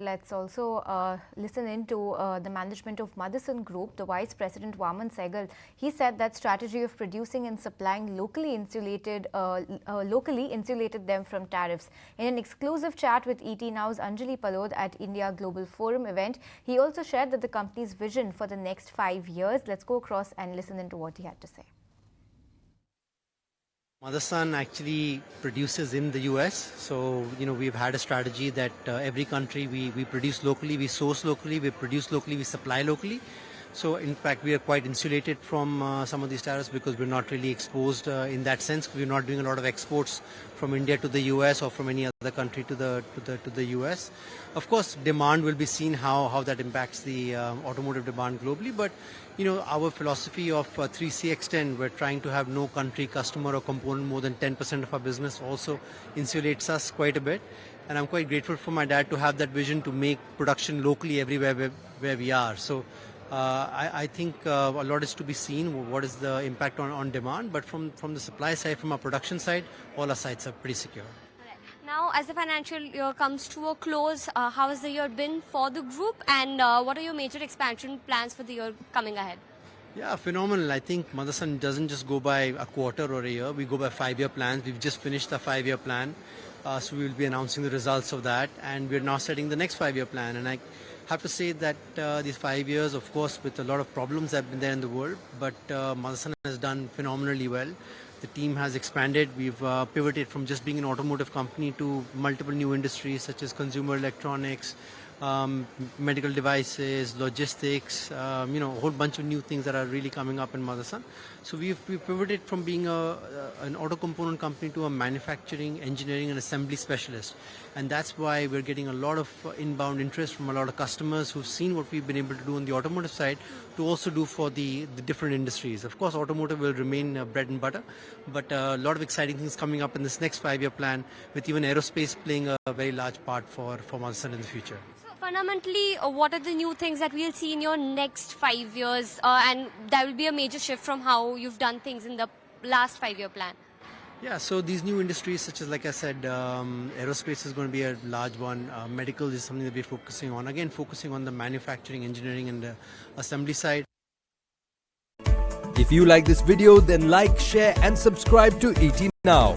Let's also listen into the management of Motherson Group. The Vice President Vamaan Sehgl, he said that strategy of producing and supplying locally insulated them from tariffs. In an exclusive chat with ET Now's Anjali Palod at India Global Forum event, he also shared that the company's vision for the next 5 years. Let's go across and listen into what he had to say. Motherson actually produces in the US, so we've had a strategy that every country we produce locally, we source locally, we produce locally, we supply locally. So in fact we are quite insulated from some of these tariffs because we're not really exposed in that sense. We're not doing a lot of exports from India to the US or from any other country to the US. Of course, demand will be seen how that impacts the automotive demand globally, but our philosophy of 3CX10, we're trying to have no country, customer or component more than 10% of our business, also insulates us quite a bit. And I'm quite grateful for my dad to have that vision to make production locally everywhere where we are. So I think a lot is to be seen, what is the impact on demand, but from the supply side, from our production side, all our sites are pretty secure. Now, as the financial year comes to a close, how has the year been for the group, and what are your major expansion plans for the year coming ahead? Yeah, phenomenal. I think Motherson doesn't just go by a quarter or a year. We go by 5-year plans. We've just finished the 5-year plan. So we will be announcing the results of that. And we're now setting the next 5-year plan. And I have to say that these 5 years, of course, with a lot of problems that have been there in the world, but Motherson has done phenomenally well. The team has expanded. We've pivoted from just being an automotive company to multiple new industries such as consumer electronics, medical devices, logistics, a whole bunch of new things that are really coming up in Motherson. So we've pivoted from being an auto component company to a manufacturing, engineering and assembly specialist. And that's why we're getting a lot of inbound interest from a lot of customers who've seen what we've been able to do on the automotive side to also do for the different industries. Of course, automotive will remain bread and butter, but a lot of exciting things coming up in this next 5-year plan, with even aerospace playing a very large part for Motherson in the future. Fundamentally, what are the new things that we'll see in your next 5 years, and that will be a major shift from how you've done things in the last 5-year plan? Yeah, so these new industries such as, like I said, aerospace is going to be a large one. Medical is something that we're focusing on. Again, focusing on the manufacturing, engineering and assembly side. If you like this video, then like, share and subscribe to ET Now.